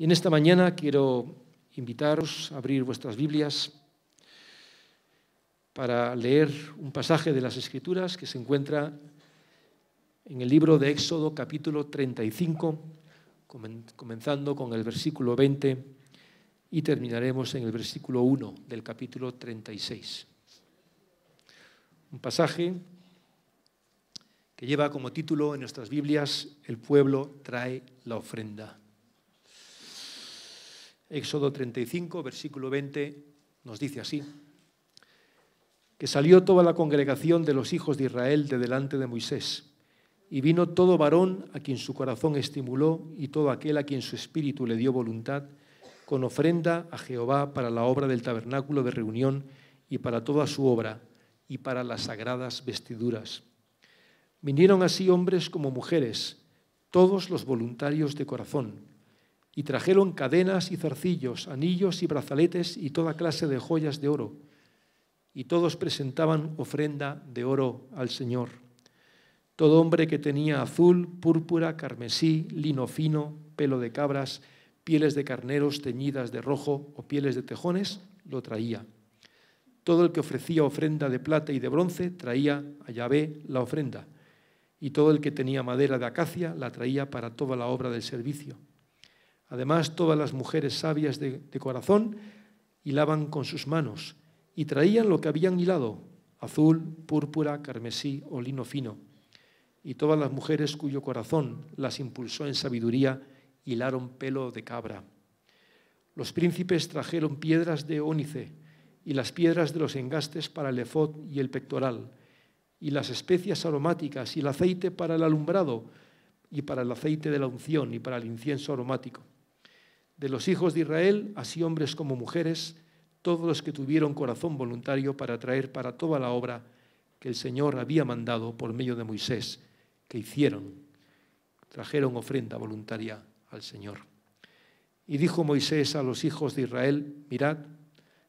Y en esta mañana quiero invitaros a abrir vuestras Biblias para leer un pasaje de las Escrituras que se encuentra en el libro de Éxodo, capítulo 35, comenzando con el versículo 20 y terminaremos en el versículo 1 del capítulo 36. Un pasaje que lleva como título en nuestras Biblias: El pueblo trae la ofrenda. Éxodo 35, versículo 20, nos dice así: que salió toda la congregación de los hijos de Israel de delante de Moisés, y vino todo varón a quien su corazón estimuló y todo aquel a quien su espíritu le dio voluntad, con ofrenda a Jehová para la obra del tabernáculo de reunión y para toda su obra y para las sagradas vestiduras. Vinieron así hombres como mujeres, todos los voluntarios de corazón, y trajeron cadenas y zarcillos, anillos y brazaletes y toda clase de joyas de oro, y todos presentaban ofrenda de oro al Señor. Todo hombre que tenía azul, púrpura, carmesí, lino fino, pelo de cabras, pieles de carneros teñidas de rojo o pieles de tejones, lo traía. Todo el que ofrecía ofrenda de plata y de bronce traía a Yahvé la ofrenda, y todo el que tenía madera de acacia la traía para toda la obra del servicio. Además, todas las mujeres sabias de corazón hilaban con sus manos y traían lo que habían hilado: azul, púrpura, carmesí o lino fino. Y todas las mujeres cuyo corazón las impulsó en sabiduría hilaron pelo de cabra. Los príncipes trajeron piedras de ónice y las piedras de los engastes para el efod y el pectoral, y las especias aromáticas y el aceite para el alumbrado y para el aceite de la unción y para el incienso aromático. De los hijos de Israel, así hombres como mujeres, todos los que tuvieron corazón voluntario para traer para toda la obra que el Señor había mandado por medio de Moisés, que hicieron, trajeron ofrenda voluntaria al Señor. Y dijo Moisés a los hijos de Israel: mirad,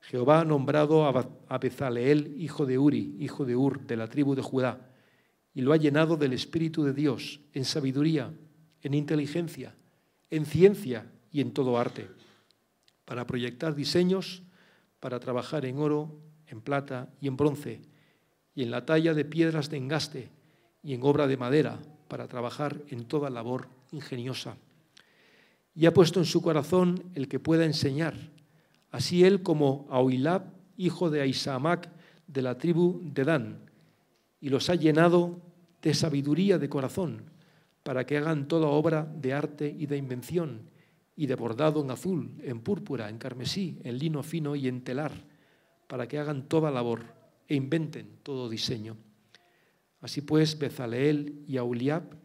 Jehová ha nombrado a Bezaleel, hijo de Uri, hijo de Ur, de la tribu de Judá, y lo ha llenado del Espíritu de Dios, en sabiduría, en inteligencia, en ciencia y en todo arte, para proyectar diseños, para trabajar en oro, en plata y en bronce, y en la talla de piedras de engaste, y en obra de madera, para trabajar en toda labor ingeniosa. Y ha puesto en su corazón el que pueda enseñar, así él como Ahilab, hijo de Ahisamac, de la tribu de Dan, y los ha llenado de sabiduría de corazón, para que hagan toda obra de arte y de invención, y de bordado en azul, en púrpura, en carmesí, en lino fino y en telar, para que hagan toda labor e inventen todo diseño. Así pues, Bezaleel y Aholiab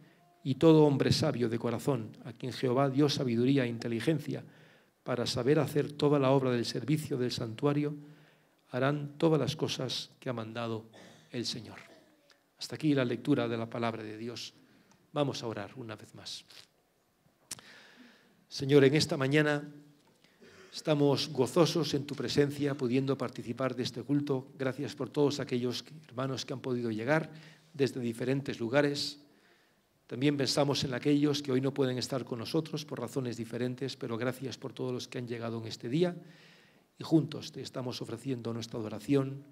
y todo hombre sabio de corazón, a quien Jehová dio sabiduría e inteligencia para saber hacer toda la obra del servicio del santuario, harán todas las cosas que ha mandado el Señor. Hasta aquí la lectura de la palabra de Dios. Vamos a orar una vez más. Señor, en esta mañana estamos gozosos en tu presencia, pudiendo participar de este culto. Gracias por todos aquellos hermanos que han podido llegar desde diferentes lugares. También pensamos en aquellos que hoy no pueden estar con nosotros por razones diferentes, pero gracias por todos los que han llegado en este día. Y juntos te estamos ofreciendo nuestra adoración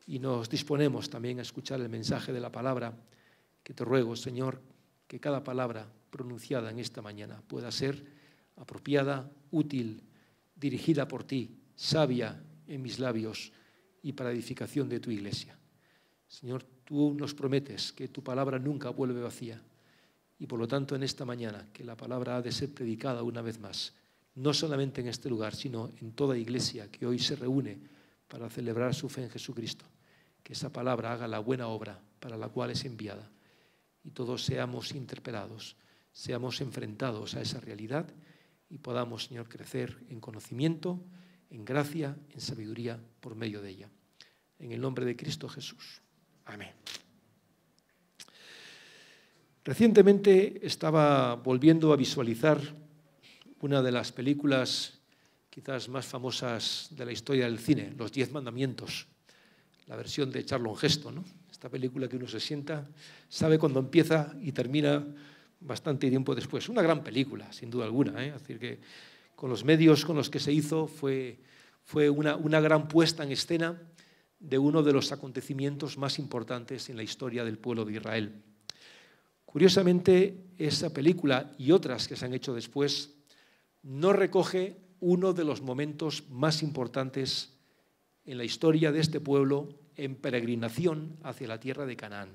y nos disponemos también a escuchar el mensaje de la palabra, que te ruego, Señor, que cada palabra pronunciada en esta mañana pueda ser apropiada, útil, dirigida por ti, sabia en mis labios y para edificación de tu iglesia. Señor, tú nos prometes que tu palabra nunca vuelve vacía y por lo tanto en esta mañana que la palabra ha de ser predicada una vez más, no solamente en este lugar, sino en toda iglesia que hoy se reúne para celebrar su fe en Jesucristo. Que esa palabra haga la buena obra para la cual es enviada y todos seamos interpelados, seamos enfrentados a esa realidad y podamos, Señor, crecer en conocimiento, en gracia, en sabiduría por medio de ella. En el nombre de Cristo Jesús. Amén. Recientemente estaba volviendo a visualizar una de las películas quizás más famosas de la historia del cine, Los 10 Mandamientos, la versión de Charlton Heston, ¿no? Esta película que uno se sienta, sabe cuándo empieza y termina bastante tiempo después. Una gran película, sin duda alguna, Es decir, que con los medios con los que se hizo fue una gran puesta en escena de uno de los acontecimientos más importantes en la historia del pueblo de Israel. Curiosamente, esa película y otras que se han hecho después no recoge uno de los momentos más importantes en la historia de este pueblo en peregrinación hacia la tierra de Canaán.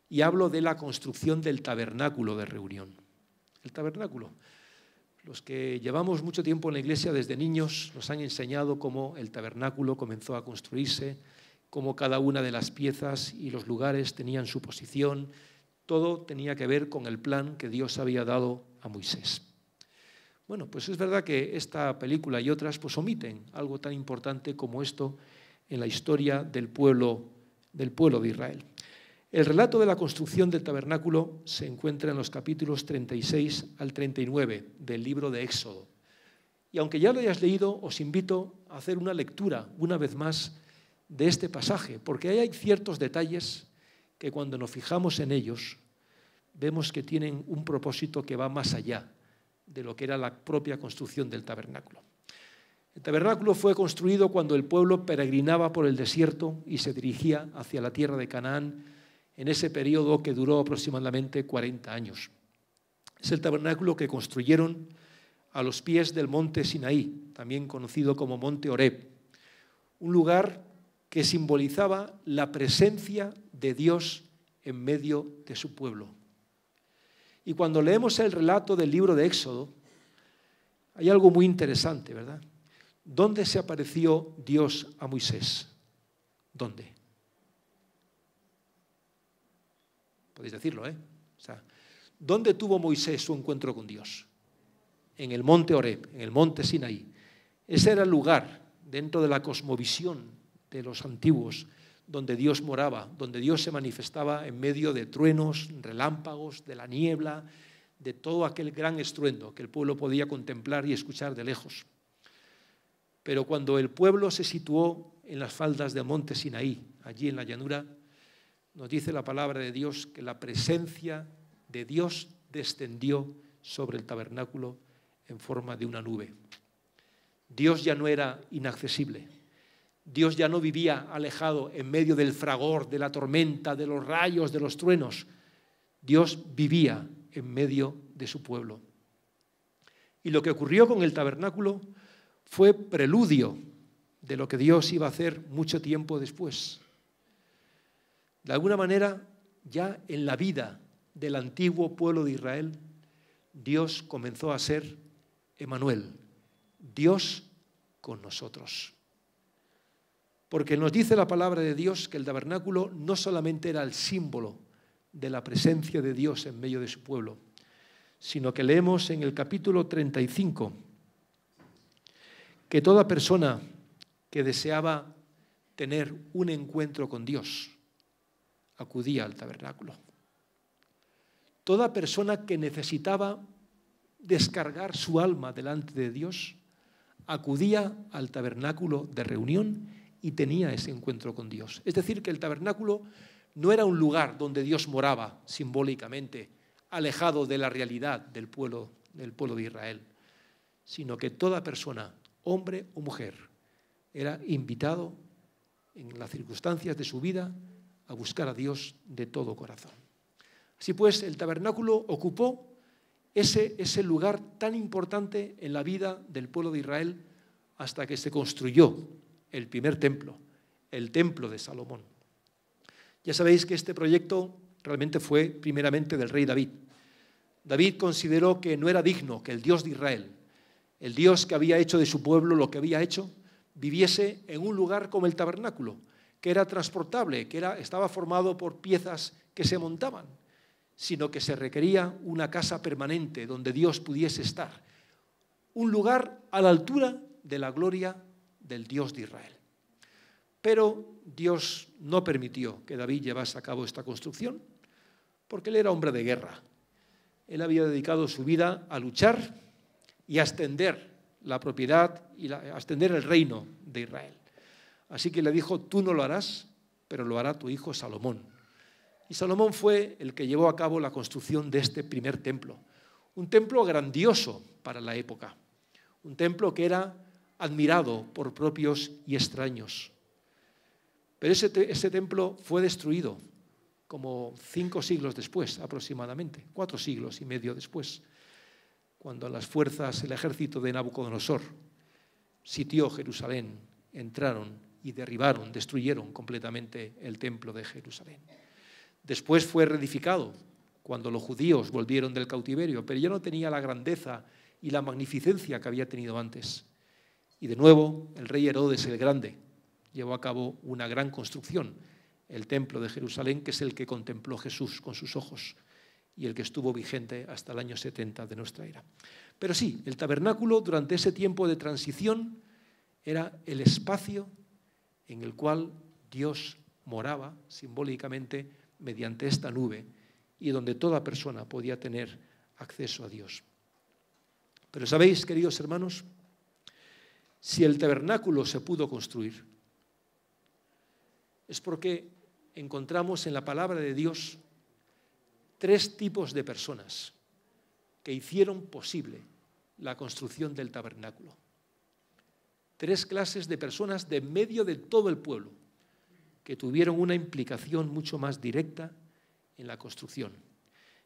Y hablo de la construcción del tabernáculo de reunión. El tabernáculo. Los que llevamos mucho tiempo en la iglesia desde niños nos han enseñado cómo el tabernáculo comenzó a construirse, cómo cada una de las piezas y los lugares tenían su posición. Todo tenía que ver con el plan que Dios había dado a Moisés. Bueno, pues es verdad que esta película y otras pues omiten algo tan importante como esto en la historia del pueblo de Israel. El relato de la construcción del tabernáculo se encuentra en los capítulos 36 al 39 del libro de Éxodo. Y aunque ya lo hayas leído, os invito a hacer una lectura, una vez más, de este pasaje, porque ahí hay ciertos detalles que cuando nos fijamos en ellos, vemos que tienen un propósito que va más allá de lo que era la propia construcción del tabernáculo. El tabernáculo fue construido cuando el pueblo peregrinaba por el desierto y se dirigía hacia la tierra de Canaán en ese periodo que duró aproximadamente 40 años. Es el tabernáculo que construyeron a los pies del monte Sinaí, también conocido como monte Horeb, un lugar que simbolizaba la presencia de Dios en medio de su pueblo. Y cuando leemos el relato del libro de Éxodo, hay algo muy interesante, ¿verdad? ¿Dónde se apareció Dios a Moisés? ¿Dónde? Podéis decirlo, O sea, ¿dónde tuvo Moisés su encuentro con Dios? En el monte Horeb, en el monte Sinaí. Ese era el lugar, dentro de la cosmovisión de los antiguos, donde Dios moraba, donde Dios se manifestaba en medio de truenos, relámpagos, de la niebla, de todo aquel gran estruendo que el pueblo podía contemplar y escuchar de lejos. Pero cuando el pueblo se situó en las faldas del monte Sinaí, allí en la llanura, nos dice la palabra de Dios que la presencia de Dios descendió sobre el tabernáculo en forma de una nube. Dios ya no era inaccesible. Dios ya no vivía alejado en medio del fragor, de la tormenta, de los rayos, de los truenos. Dios vivía en medio de su pueblo. Y lo que ocurrió con el tabernáculo fue preludio de lo que Dios iba a hacer mucho tiempo después. De alguna manera, ya en la vida del antiguo pueblo de Israel, Dios comenzó a ser Emmanuel, Dios con nosotros. Porque nos dice la palabra de Dios que el tabernáculo no solamente era el símbolo de la presencia de Dios en medio de su pueblo, sino que leemos en el capítulo 35 que toda persona que deseaba tener un encuentro con Dios acudía al tabernáculo. Toda persona que necesitaba descargar su alma delante de Dios acudía al tabernáculo de reunión y tenía ese encuentro con Dios. Es decir, que el tabernáculo no era un lugar donde Dios moraba simbólicamente, alejado de la realidad del pueblo de Israel, sino que toda persona, hombre o mujer, era invitado en las circunstancias de su vida a buscar a Dios de todo corazón. Así pues, el tabernáculo ocupó ese lugar tan importante en la vida del pueblo de Israel hasta que se construyó el primer templo, el templo de Salomón. Ya sabéis que este proyecto realmente fue primeramente del rey David. David consideró que no era digno que el Dios de Israel, el Dios que había hecho de su pueblo lo que había hecho, viviese en un lugar como el tabernáculo, que era transportable, que estaba formado por piezas que se montaban, sino que se requería una casa permanente donde Dios pudiese estar, un lugar a la altura de la gloria del Dios de Israel. Pero Dios no permitió que David llevase a cabo esta construcción, porque él era hombre de guerra. Él había dedicado su vida a luchar y a extender la propiedad y a extender el reino de Israel. Así que le dijo, tú no lo harás, pero lo hará tu hijo Salomón. Y Salomón fue el que llevó a cabo la construcción de este primer templo. Un templo grandioso para la época. Un templo que era admirado por propios y extraños. Pero ese templo fue destruido como 5 siglos después, aproximadamente, 4 siglos y medio después, cuando las fuerzas, el ejército de Nabucodonosor sitió Jerusalén, entraron y derribaron, destruyeron completamente el templo de Jerusalén. Después fue reedificado cuando los judíos volvieron del cautiverio, pero ya no tenía la grandeza y la magnificencia que había tenido antes. Y de nuevo, el rey Herodes el Grande llevó a cabo una gran construcción, el templo de Jerusalén, que es el que contempló Jesús con sus ojos y el que estuvo vigente hasta el año 70 de nuestra era. Pero sí, el tabernáculo durante ese tiempo de transición era el espacio en el cual Dios moraba simbólicamente mediante esta nube y donde toda persona podía tener acceso a Dios. Pero sabéis, queridos hermanos, si el tabernáculo se pudo construir, es porque encontramos en la palabra de Dios 3 tipos de personas que hicieron posible la construcción del tabernáculo. 3 clases de personas de medio de todo el pueblo que tuvieron una implicación mucho más directa en la construcción.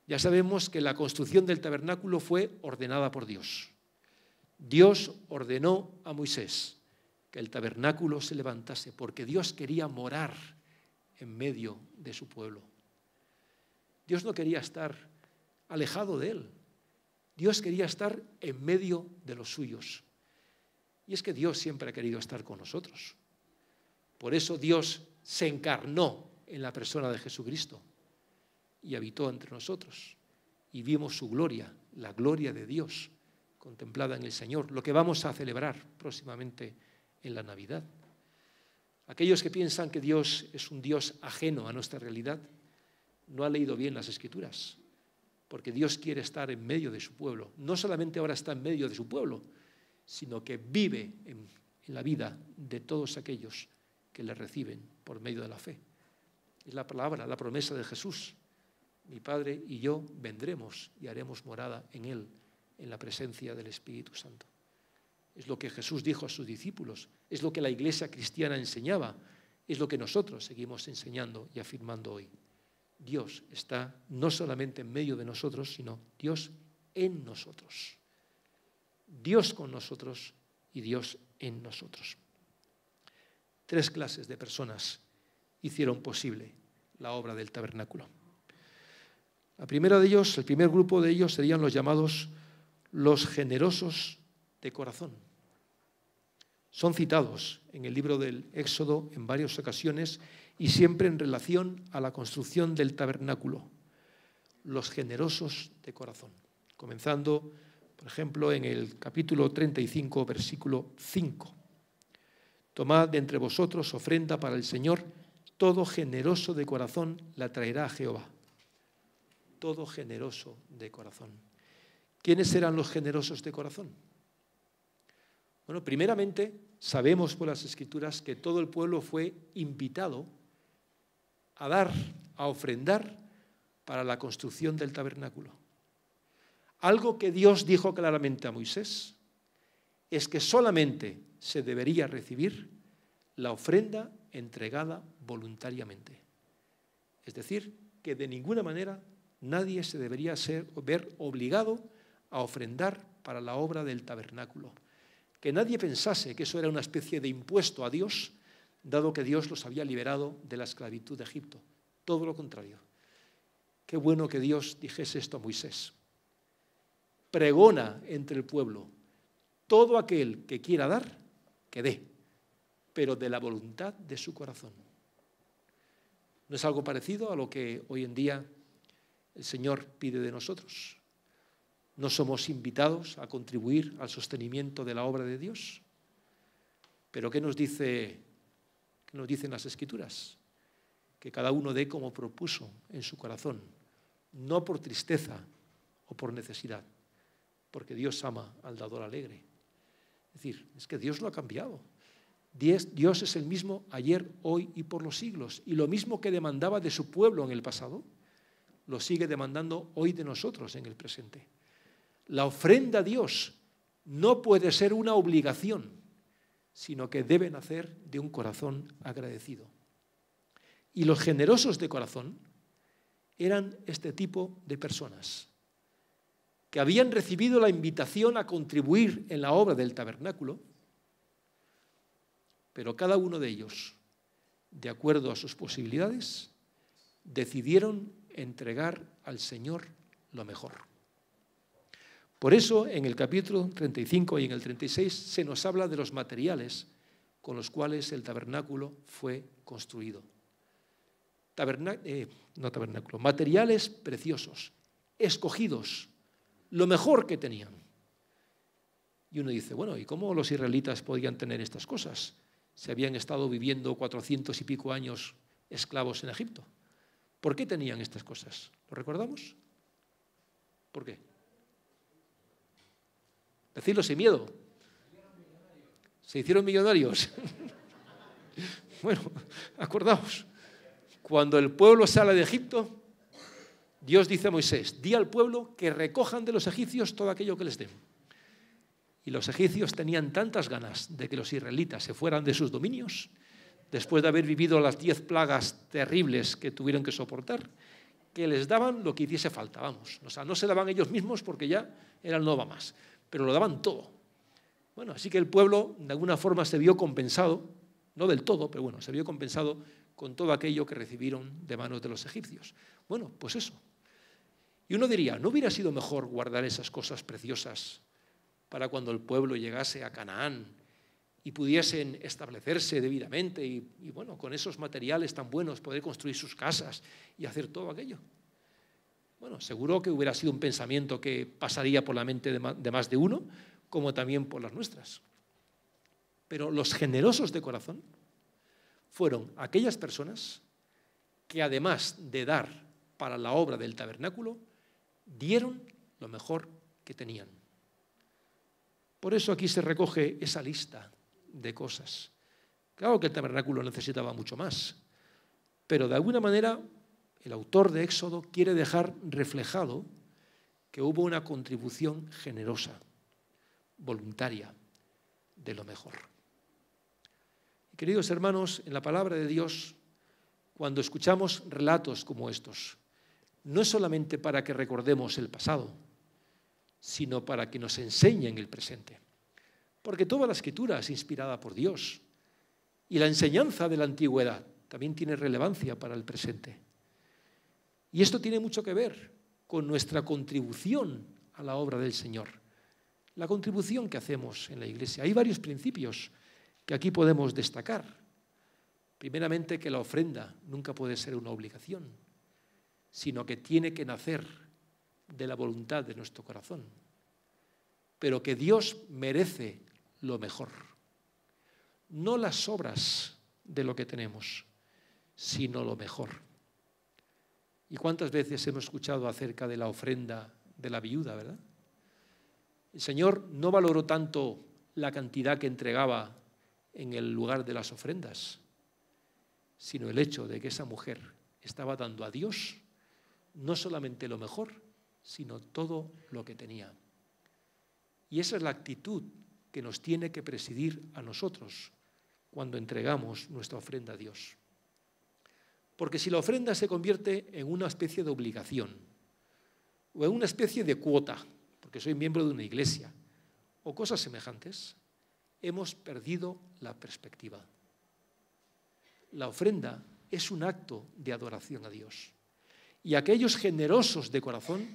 Ya sabemos que la construcción del tabernáculo fue ordenada por Dios. Dios ordenó a Moisés que el tabernáculo se levantase porque Dios quería morar en medio de su pueblo. Dios no quería estar alejado de él. Dios quería estar en medio de los suyos. Y es que Dios siempre ha querido estar con nosotros. Por eso Dios se encarnó en la persona de Jesucristo y habitó entre nosotros. Y vimos su gloria, la gloria de Dios contemplada en el Señor, lo que vamos a celebrar próximamente en la Navidad. Aquellos que piensan que Dios es un Dios ajeno a nuestra realidad, no han leído bien las Escrituras, porque Dios quiere estar en medio de su pueblo. No solamente ahora está en medio de su pueblo, sino que vive en la vida de todos aquellos que le reciben por medio de la fe. Es la palabra, la promesa de Jesús. Mi Padre y yo vendremos y haremos morada en Él, en la presencia del Espíritu Santo. Es lo que Jesús dijo a sus discípulos, es lo que la Iglesia cristiana enseñaba, es lo que nosotros seguimos enseñando y afirmando hoy. Dios está no solamente en medio de nosotros, sino Dios en nosotros. Dios con nosotros y Dios en nosotros. 3 clases de personas hicieron posible la obra del tabernáculo. La primera de ellos, el primer grupo de ellos serían los llamados los generosos de corazón. Son citados en el libro del Éxodo en varias ocasiones y siempre en relación a la construcción del tabernáculo. Los generosos de corazón. Comenzando, por ejemplo, en el capítulo 35, versículo 5. Tomad de entre vosotros ofrenda para el Señor, todo generoso de corazón la traerá a Jehová. Todo generoso de corazón. ¿Quiénes eran los generosos de corazón? Bueno, primeramente, sabemos por las Escrituras que todo el pueblo fue invitado a dar, a ofrendar para la construcción del tabernáculo. Algo que Dios dijo claramente a Moisés es que solamente se debería recibir la ofrenda entregada voluntariamente. Es decir, que de ninguna manera nadie se debería ver obligado a ofrendar para la obra del tabernáculo. Que nadie pensase que eso era una especie de impuesto a Dios, dado que Dios los había liberado de la esclavitud de Egipto. Todo lo contrario. Qué bueno que Dios dijese esto a Moisés. Pregona entre el pueblo, todo aquel que quiera dar, que dé, pero de la voluntad de su corazón. ¿No es algo parecido a lo que hoy en día el Señor pide de nosotros? ¿No somos invitados a contribuir al sostenimiento de la obra de Dios? ¿Pero qué nos dicen las Escrituras? Que cada uno dé como propuso en su corazón, no por tristeza o por necesidad, porque Dios ama al dador alegre. Es decir, es que Dios lo ha cambiado. Dios es el mismo ayer, hoy y por los siglos. Y lo mismo que demandaba de su pueblo en el pasado, lo sigue demandando hoy de nosotros en el presente. La ofrenda a Dios no puede ser una obligación, sino que debe nacer de un corazón agradecido. Y los generosos de corazón eran este tipo de personas que habían recibido la invitación a contribuir en la obra del tabernáculo, pero cada uno de ellos, de acuerdo a sus posibilidades, decidieron entregar al Señor lo mejor. Por eso, en el capítulo 35 y en el 36 se nos habla de los materiales con los cuales el tabernáculo fue construido. Materiales preciosos, escogidos, lo mejor que tenían. Y uno dice, bueno, ¿y cómo los israelitas podían tener estas cosas? Se habían estado viviendo 400 y pico años esclavos en Egipto. ¿Por qué tenían estas cosas? ¿Lo recordamos? ¿Por qué? Decidlo sin miedo. Se hicieron millonarios. Bueno, acordaos. Cuando el pueblo sale de Egipto, Dios dice a Moisés, di al pueblo que recojan de los egipcios todo aquello que les den. Y los egipcios tenían tantas ganas de que los israelitas se fueran de sus dominios, después de haber vivido las 10 plagas terribles que tuvieron que soportar, que les daban lo que hiciese falta, vamos. O sea, no se daban ellos mismos porque ya era el no va más, pero lo daban todo. Bueno, así que el pueblo de alguna forma se vio compensado, no del todo, pero bueno, se vio compensado con todo aquello que recibieron de manos de los egipcios. Bueno, pues eso. Y uno diría, ¿no hubiera sido mejor guardar esas cosas preciosas para cuando el pueblo llegase a Canaán y pudiesen establecerse debidamente y bueno, con esos materiales tan buenos poder construir sus casas y hacer todo aquello? Bueno, seguro que hubiera sido un pensamiento que pasaría por la mente de más de uno, como también por las nuestras. Pero los generosos de corazón fueron aquellas personas que además de dar para la obra del tabernáculo, dieron lo mejor que tenían. Por eso aquí se recoge esa lista de cosas. Claro que el tabernáculo necesitaba mucho más, pero de alguna manera el autor de Éxodo quiere dejar reflejado que hubo una contribución generosa, voluntaria, de lo mejor. Y queridos hermanos, en la palabra de Dios, cuando escuchamos relatos como estos, no es solamente para que recordemos el pasado, sino para que nos enseñen el presente. Porque toda la Escritura es inspirada por Dios y la enseñanza de la antigüedad también tiene relevancia para el presente. Y esto tiene mucho que ver con nuestra contribución a la obra del Señor, la contribución que hacemos en la Iglesia. Hay varios principios que aquí podemos destacar. Primeramente, que la ofrenda nunca puede ser una obligación, sino que tiene que nacer de la voluntad de nuestro corazón. Pero que Dios merece lo mejor. No las obras de lo que tenemos, sino lo mejor. ¿Y cuántas veces hemos escuchado acerca de la ofrenda de la viuda, verdad? El Señor no valoró tanto la cantidad que entregaba en el lugar de las ofrendas, sino el hecho de que esa mujer estaba dando a Dios no solamente lo mejor, sino todo lo que tenía. Y esa es la actitud que nos tiene que presidir a nosotros cuando entregamos nuestra ofrenda a Dios. Porque si la ofrenda se convierte en una especie de obligación o en una especie de cuota, porque soy miembro de una iglesia, o cosas semejantes, hemos perdido la perspectiva. La ofrenda es un acto de adoración a Dios. Y aquellos generosos de corazón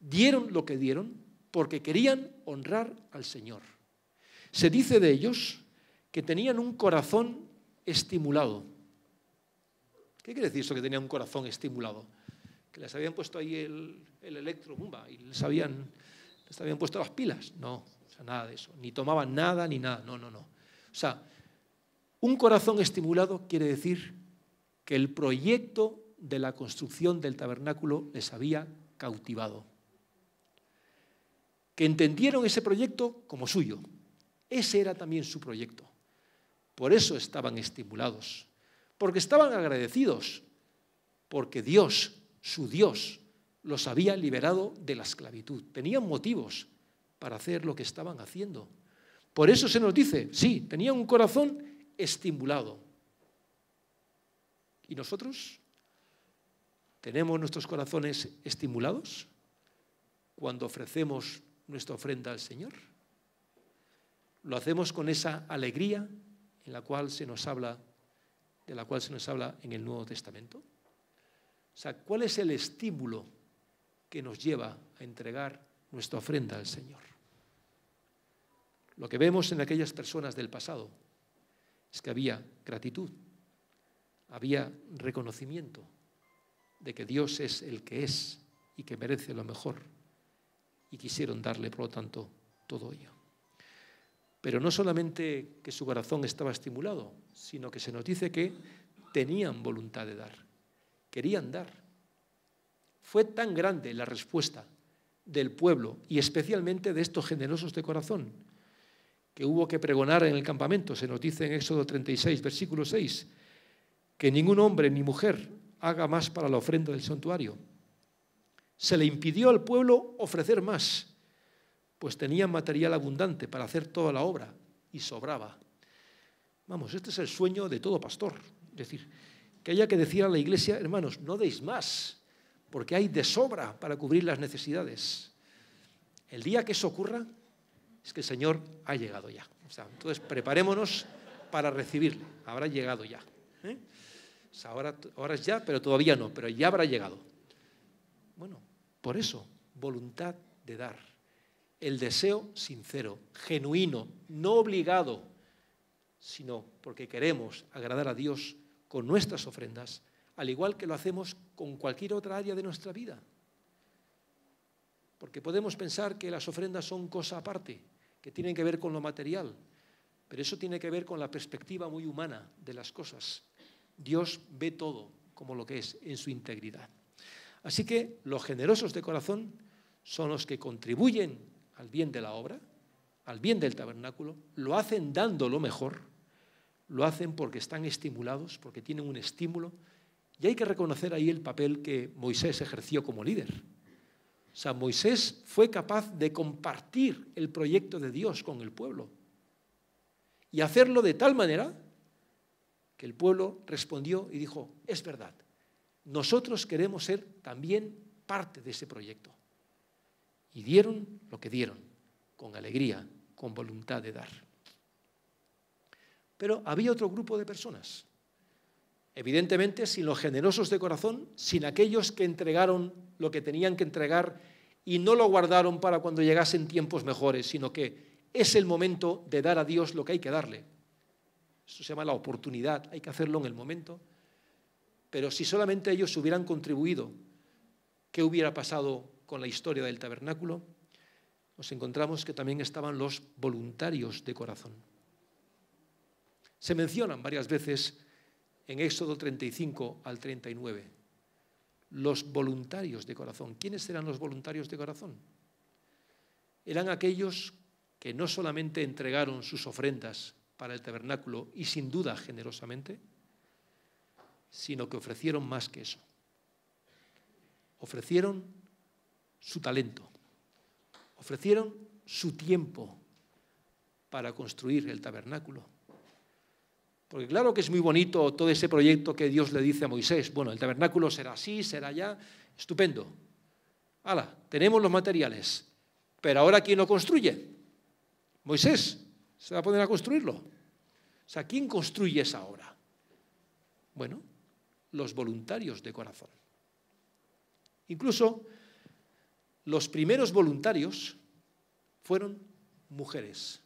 dieron lo que dieron porque querían honrar al Señor. Se dice de ellos que tenían un corazón estimulado. ¿Qué quiere decir eso, que tenían un corazón estimulado? Que les habían puesto ahí el electrobomba y les habían puesto las pilas. No, o sea, nada de eso. Ni tomaban nada ni nada. No. O sea, un corazón estimulado quiere decir que el proyecto de la construcción del tabernáculo les había cautivado. Que entendieron ese proyecto como suyo. Ese era también su proyecto. Por eso estaban estimulados, porque estaban agradecidos, porque Dios, su Dios, los había liberado de la esclavitud. Tenían motivos para hacer lo que estaban haciendo. Por eso se nos dice, sí, tenían un corazón estimulado. ¿Y nosotros? ¿Tenemos nuestros corazones estimulados cuando ofrecemos nuestra ofrenda al Señor? ¿Lo hacemos con esa alegría de la cual se nos habla en el Nuevo Testamento? O sea, ¿cuál es el estímulo que nos lleva a entregar nuestra ofrenda al Señor? Lo que vemos en aquellas personas del pasado es que había gratitud, había reconocimiento de que Dios es el que es y que merece lo mejor, y quisieron darle, por lo tanto, todo ello. Pero no solamente que su corazón estaba estimulado, sino que se nos dice que tenían voluntad de dar, querían dar. Fue tan grande la respuesta del pueblo y especialmente de estos generosos de corazón que hubo que pregonar en el campamento. Se nos dice en Éxodo 36, versículo 6, que ningún hombre ni mujer haga más para la ofrenda del santuario. Se le impidió al pueblo ofrecer más, pues tenían material abundante para hacer toda la obra y sobraba. Vamos, este es el sueño de todo pastor. Es decir, que haya que decir a la iglesia, hermanos, no deis más, porque hay de sobra para cubrir las necesidades. El día que eso ocurra, es que el Señor ha llegado ya. O sea, entonces preparémonos para recibirle. Habrá llegado ya. O sea, ahora es ya, pero todavía no, pero ya habrá llegado. Bueno, por eso, voluntad de dar. El deseo sincero, genuino, no obligado, sino porque queremos agradar a Dios con nuestras ofrendas, al igual que lo hacemos con cualquier otra área de nuestra vida. Porque podemos pensar que las ofrendas son cosa aparte, que tienen que ver con lo material, pero eso tiene que ver con la perspectiva muy humana de las cosas. Dios ve todo como lo que es en su integridad. Así que los generosos de corazón son los que contribuyen al bien de la obra, al bien del tabernáculo, lo hacen dando lo mejor, lo hacen porque están estimulados, porque tienen un estímulo, y hay que reconocer ahí el papel que Moisés ejerció como líder. O sea, Moisés fue capaz de compartir el proyecto de Dios con el pueblo y hacerlo de tal manera que el pueblo respondió y dijo, es verdad, nosotros queremos ser también parte de ese proyecto. Y dieron lo que dieron, con alegría, con voluntad de dar. Pero había otro grupo de personas, evidentemente sin los generosos de corazón, sin aquellos que entregaron lo que tenían que entregar y no lo guardaron para cuando llegasen tiempos mejores, sino que es el momento de dar a Dios lo que hay que darle. Eso se llama la oportunidad, hay que hacerlo en el momento. Pero si solamente ellos hubieran contribuido, ¿qué hubiera pasado con la historia del tabernáculo? Nos encontramos que también estaban los voluntarios de corazón. Se mencionan varias veces en Éxodo 35 al 39. Los voluntarios de corazón. ¿Quiénes eran los voluntarios de corazón? Eran aquellos que no solamente entregaron sus ofrendas para el tabernáculo y sin duda generosamente, sino que ofrecieron más que eso. Ofrecieron su talento, ofrecieron su tiempo para construir el tabernáculo. Porque claro que es muy bonito todo ese proyecto que Dios le dice a Moisés, bueno, el tabernáculo será así, será ya, estupendo. ¡Hala! Tenemos los materiales, pero ahora ¿quién lo construye? Moisés se va a poner a construirlo. O sea, ¿quién construye esa obra? Bueno, los voluntarios de corazón. Incluso los primeros voluntarios fueron mujeres.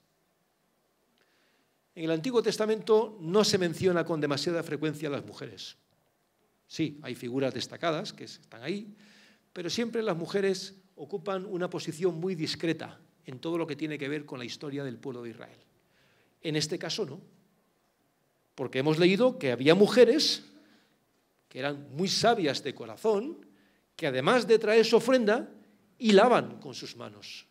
En el Antiguo Testamento no se menciona con demasiada frecuencia a las mujeres. Sí, hay figuras destacadas que están ahí, pero siempre las mujeres ocupan una posición muy discreta en todo lo que tiene que ver con la historia del pueblo de Israel. En este caso no, porque hemos leído que había mujeres que eran muy sabias de corazón, que además de traer su ofrenda, hilaban con sus manos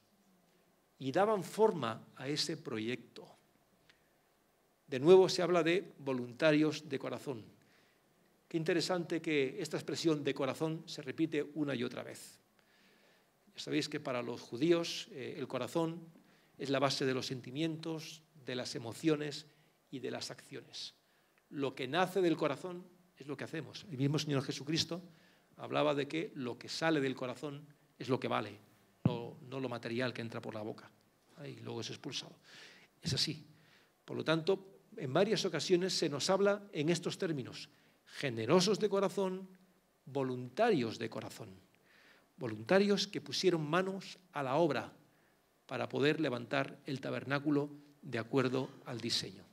y daban forma a ese proyecto. De nuevo se habla de voluntarios de corazón. Qué interesante que esta expresión de corazón se repite una y otra vez. Ya sabéis que para los judíos el corazón es la base de los sentimientos, de las emociones y de las acciones. Lo que nace del corazón es lo que hacemos. El mismo Señor Jesucristo hablaba de que lo que sale del corazón es lo que vale, no lo material que entra por la boca y luego es expulsado. Es así. Por lo tanto, en varias ocasiones se nos habla en estos términos: generosos de corazón, voluntarios de corazón. Voluntarios que pusieron manos a la obra para poder levantar el tabernáculo de acuerdo al diseño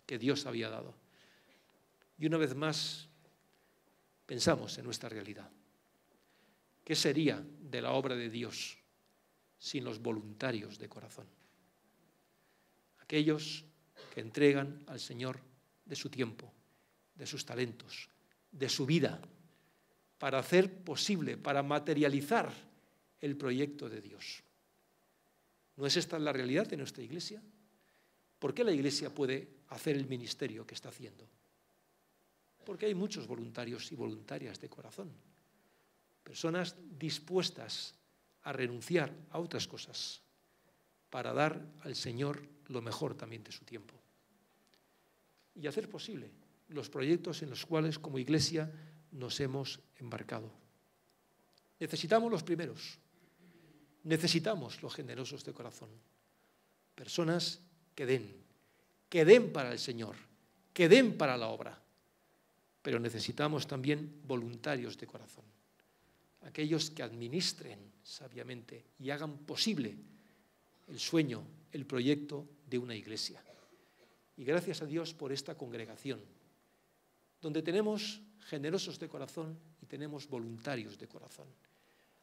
que Dios había dado. Y una vez más, pensamos en nuestra realidad. ¿Qué sería de la obra de Dios sin los voluntarios de corazón? Aquellos que entregan al Señor de su tiempo, de sus talentos, de su vida, para hacer posible, para materializar el proyecto de Dios. ¿No es esta la realidad de nuestra Iglesia? ¿Por qué la Iglesia puede hacer el ministerio que está haciendo? Porque hay muchos voluntarios y voluntarias de corazón, personas dispuestas a renunciar a otras cosas para dar al Señor lo mejor también de su tiempo y hacer posible los proyectos en los cuales como Iglesia nos hemos embarcado. Necesitamos los primeros, necesitamos los generosos de corazón, personas que den para el Señor, que den para la obra, pero necesitamos también voluntarios de corazón, aquellos que administren sabiamente y hagan posible el sueño, el proyecto de una iglesia. Y gracias a Dios por esta congregación, donde tenemos generosos de corazón y tenemos voluntarios de corazón,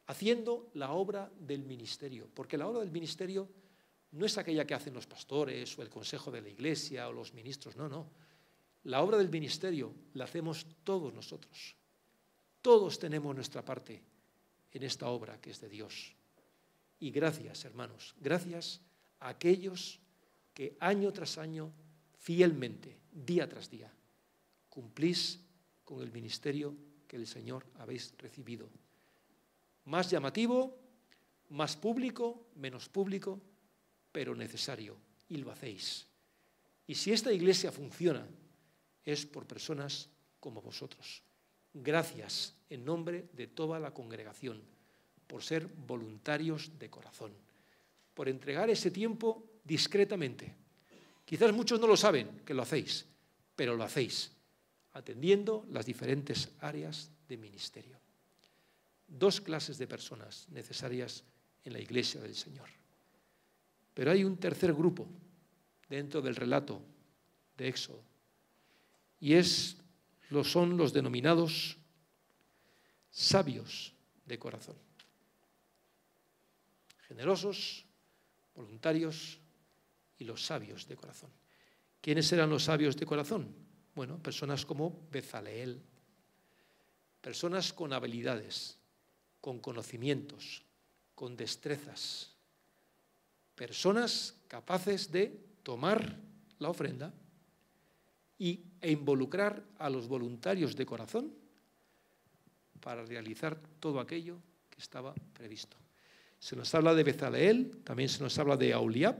haciendo la obra del ministerio, porque la obra del ministerio no es aquella que hacen los pastores o el consejo de la iglesia o los ministros, no. La obra del ministerio la hacemos todos nosotros. Todos tenemos nuestra parte en esta obra que es de Dios. Y gracias, hermanos, gracias a aquellos que año tras año, fielmente, día tras día, cumplís con el ministerio que el Señor habéis recibido. Más llamativo, más público, menos público, pero necesario, y lo hacéis. Y si esta iglesia funciona, es por personas como vosotros. Gracias en nombre de toda la congregación por ser voluntarios de corazón, por entregar ese tiempo discretamente. Quizás muchos no lo saben que lo hacéis, pero lo hacéis, atendiendo las diferentes áreas de ministerio. Dos clases de personas necesarias en la iglesia del Señor. Pero hay un tercer grupo dentro del relato de Éxodo, y son los denominados sabios de corazón. Generosos, voluntarios y los sabios de corazón. ¿Quiénes eran los sabios de corazón? Bueno, personas como Bezaleel, personas con habilidades, con conocimientos, con destrezas, personas capaces de tomar la ofrenda e involucrar a los voluntarios de corazón para realizar todo aquello que estaba previsto. Se nos habla de Bezaleel, también se nos habla de Aholiab,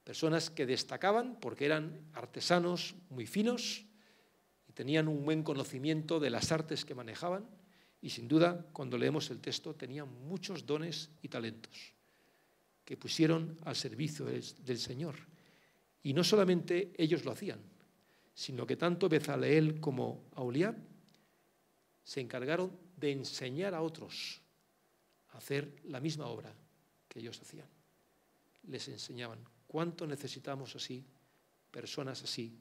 personas que destacaban porque eran artesanos muy finos y tenían un buen conocimiento de las artes que manejaban y sin duda cuando leemos el texto tenían muchos dones y talentos que pusieron al servicio del Señor. Y no solamente ellos lo hacían, sino que tanto Bezaleel como Aholiab se encargaron de enseñar a otros a hacer la misma obra que ellos hacían. Les enseñaban. ¿Cuánto necesitamos así, personas así,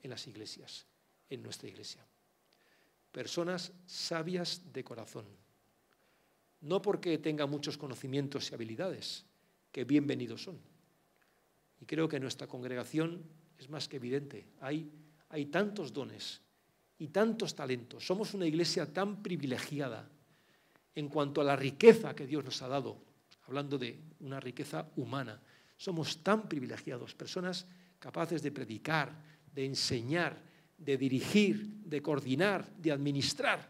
en las iglesias, en nuestra iglesia? Personas sabias de corazón. No porque tengan muchos conocimientos y habilidades, que bienvenidos son. Y creo que en nuestra congregación es más que evidente. Hay tantos dones y tantos talentos. Somos una iglesia tan privilegiada en cuanto a la riqueza que Dios nos ha dado, hablando de una riqueza humana. Somos tan privilegiados, personas capaces de predicar, de enseñar, de dirigir, de coordinar, de administrar.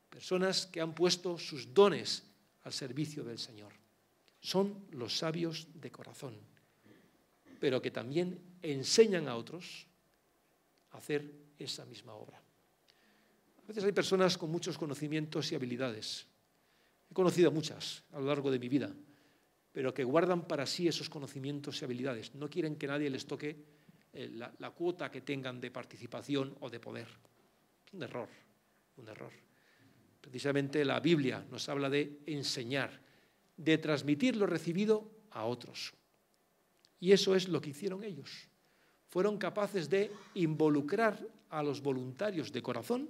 Personas que han puesto sus dones al servicio del Señor. Son los sabios de corazón, pero que también enseñan a otros a hacer esa misma obra. A veces hay personas con muchos conocimientos y habilidades. He conocido a muchas a lo largo de mi vida, pero que guardan para sí esos conocimientos y habilidades. No quieren que nadie les toque la cuota que tengan de participación o de poder. Es un error, un error. Precisamente la Biblia nos habla de enseñar, de transmitir lo recibido a otros. Y eso es lo que hicieron ellos. Fueron capaces de involucrar a los voluntarios de corazón,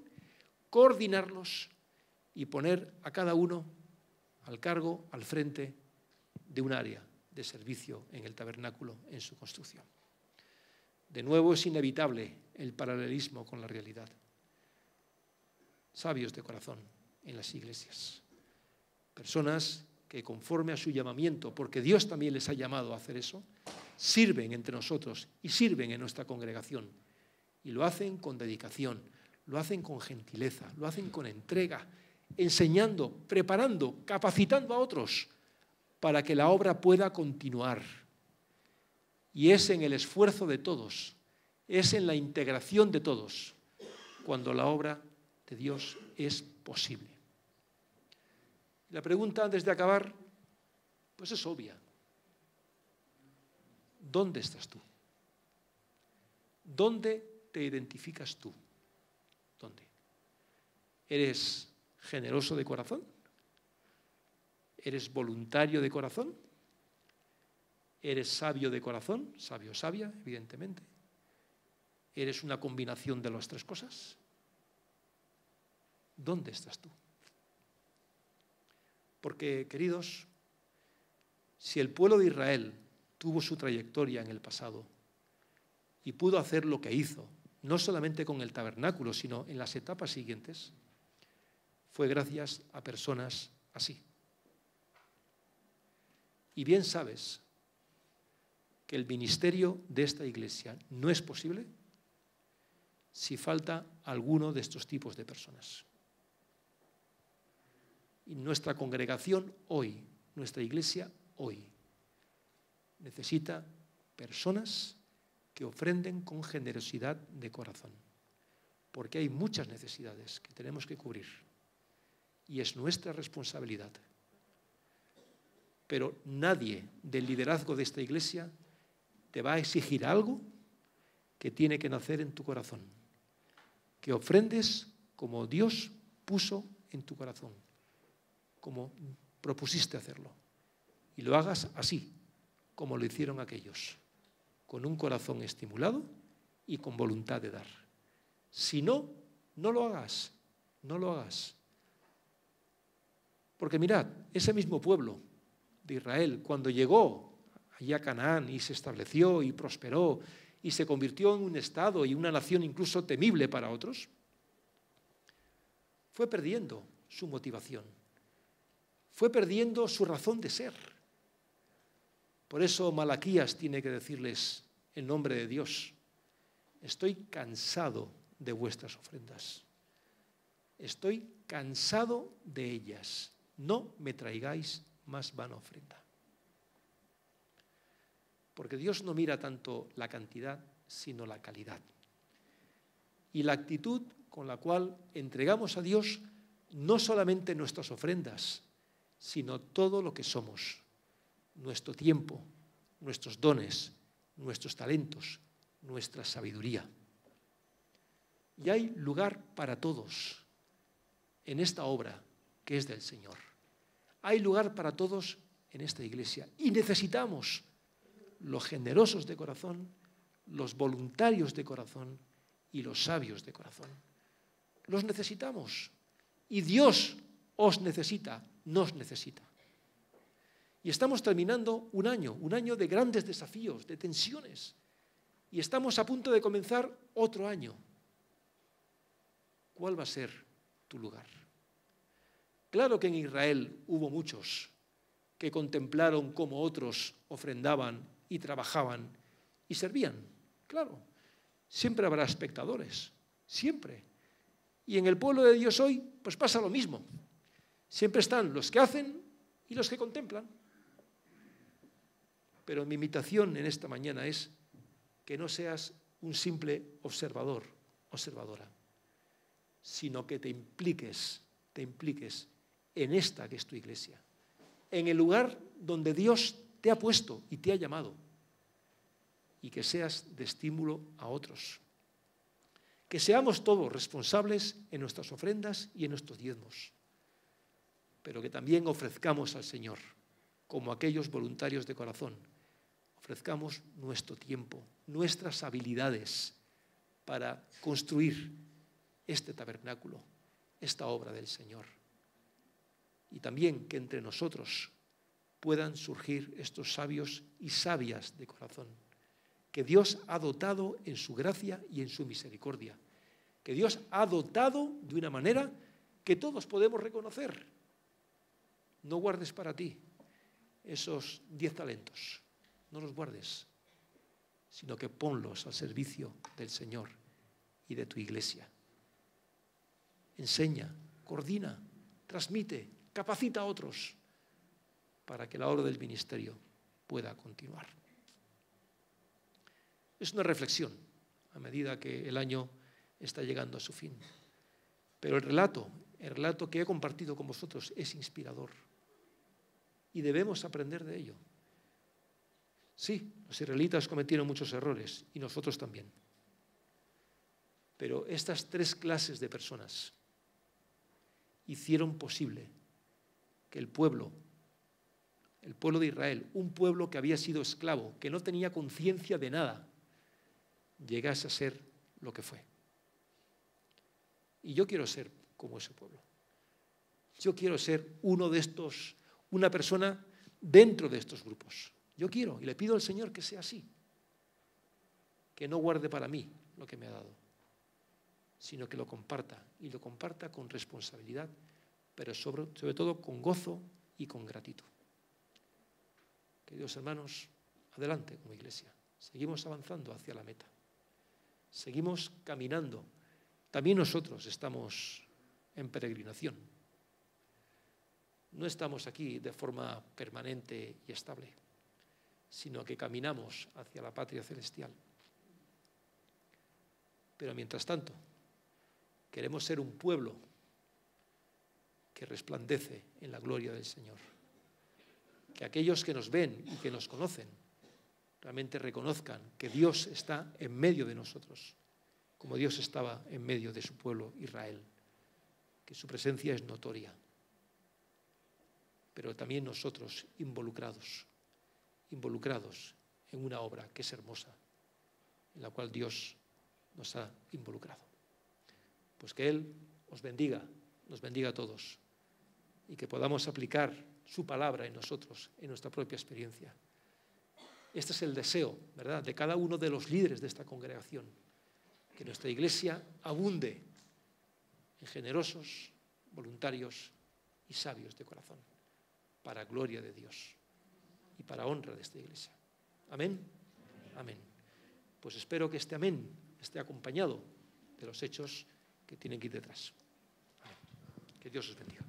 coordinarlos y poner a cada uno al cargo, al frente de un área de servicio en el tabernáculo, en su construcción. De nuevo es inevitable el paralelismo con la realidad. Sabios de corazón en las iglesias. Personas que conforme a su llamamiento, porque Dios también les ha llamado a hacer eso, sirven entre nosotros y sirven en nuestra congregación. Y lo hacen con dedicación, lo hacen con gentileza, lo hacen con entrega, enseñando, preparando, capacitando a otros para que la obra pueda continuar. Y es en el esfuerzo de todos, es en la integración de todos, cuando la obra de Dios es posible. La pregunta antes de acabar, pues es obvia. ¿Dónde estás tú? ¿Dónde te identificas tú? ¿Dónde? ¿Eres generoso de corazón? ¿Eres voluntario de corazón? ¿Eres sabio de corazón? Sabio, sabia, evidentemente. ¿Eres una combinación de las tres cosas? ¿Dónde estás tú? Porque, queridos, si el pueblo de Israel tuvo su trayectoria en el pasado y pudo hacer lo que hizo, no solamente con el tabernáculo, sino en las etapas siguientes, fue gracias a personas así. Y bien sabes que el ministerio de esta iglesia no es posible si falta alguno de estos tipos de personas. Y nuestra congregación hoy, nuestra iglesia hoy, necesita personas que ofrenden con generosidad de corazón, porque hay muchas necesidades que tenemos que cubrir y es nuestra responsabilidad. Pero nadie del liderazgo de esta iglesia te va a exigir algo que tiene que nacer en tu corazón, que ofrendes como Dios puso en tu corazón, como propusiste hacerlo, y lo hagas así, como lo hicieron aquellos, con un corazón estimulado y con voluntad de dar. Si no, no lo hagas, no lo hagas. Porque mirad, ese mismo pueblo de Israel, cuando llegó allí a Canaán y se estableció y prosperó y se convirtió en un estado y una nación incluso temible para otros, fue perdiendo su motivación, fue perdiendo su razón de ser. Por eso Malaquías tiene que decirles en nombre de Dios: estoy cansado de vuestras ofrendas, estoy cansado de ellas, no me traigáis más vana ofrenda. Porque Dios no mira tanto la cantidad, sino la calidad. Y la actitud con la cual entregamos a Dios no solamente nuestras ofrendas, sino todo lo que somos, nuestro tiempo, nuestros dones, nuestros talentos, nuestra sabiduría. Y hay lugar para todos en esta obra que es del Señor. Hay lugar para todos en esta iglesia y necesitamos los generosos de corazón, los voluntarios de corazón y los sabios de corazón. Los necesitamos y Dios os necesita, nos necesita. Y estamos terminando un año de grandes desafíos, de tensiones, y estamos a punto de comenzar otro año. ¿Cuál va a ser tu lugar? Claro que en Israel hubo muchos que contemplaron cómo otros ofrendaban y trabajaban y servían. Claro, siempre habrá espectadores, siempre. Y en el pueblo de Dios hoy, pues pasa lo mismo. Siempre están los que hacen y los que contemplan. Pero mi invitación en esta mañana es que no seas un simple observador, observadora, sino que te impliques en esta que es tu iglesia, en el lugar donde Dios te ha puesto y te ha llamado, y que seas de estímulo a otros. Que seamos todos responsables en nuestras ofrendas y en nuestros diezmos, pero que también ofrezcamos al Señor, como aquellos voluntarios de corazón, ofrezcamos nuestro tiempo, nuestras habilidades para construir este tabernáculo, esta obra del Señor. Y también que entre nosotros puedan surgir estos sabios y sabias de corazón, que Dios ha dotado en su gracia y en su misericordia, que Dios ha dotado de una manera que todos podemos reconocer. No guardes para ti esos 10 talentos, no los guardes, sino que ponlos al servicio del Señor y de tu iglesia. Enseña, coordina, transmite, capacita a otros para que la obra del ministerio pueda continuar. Es una reflexión a medida que el año está llegando a su fin. Pero el relato que he compartido con vosotros es inspirador y debemos aprender de ello. Sí, los israelitas cometieron muchos errores y nosotros también. Pero estas 3 clases de personas hicieron posible que el pueblo de Israel, un pueblo que había sido esclavo, que no tenía conciencia de nada, llegase a ser lo que fue. Y yo quiero ser como ese pueblo. Yo quiero ser una persona dentro de estos grupos. Yo quiero y le pido al Señor que sea así, que no guarde para mí lo que me ha dado, sino que lo comparta y lo comparta con responsabilidad, pero sobre todo con gozo y con gratitud. Queridos hermanos, adelante como iglesia. Seguimos avanzando hacia la meta. Seguimos caminando. También nosotros estamos en peregrinación. No estamos aquí de forma permanente y estable, sino que caminamos hacia la patria celestial. Pero mientras tanto, queremos ser un pueblo que resplandece en la gloria del Señor. Que aquellos que nos ven y que nos conocen realmente reconozcan que Dios está en medio de nosotros, como Dios estaba en medio de su pueblo Israel, que su presencia es notoria. Pero también nosotros involucrados en una obra que es hermosa, en la cual Dios nos ha involucrado. Pues que Él os bendiga, nos bendiga a todos, y que podamos aplicar su palabra en nosotros, en nuestra propia experiencia. Este es el deseo, ¿verdad?, de cada uno de los líderes de esta congregación, que nuestra iglesia abunde en generosos, voluntarios y sabios de corazón, para gloria de Dios y para honra de esta iglesia. Amén. Amén. Pues espero que este amén esté acompañado de los hechos que tienen que ir detrás. Amén. Que Dios os bendiga.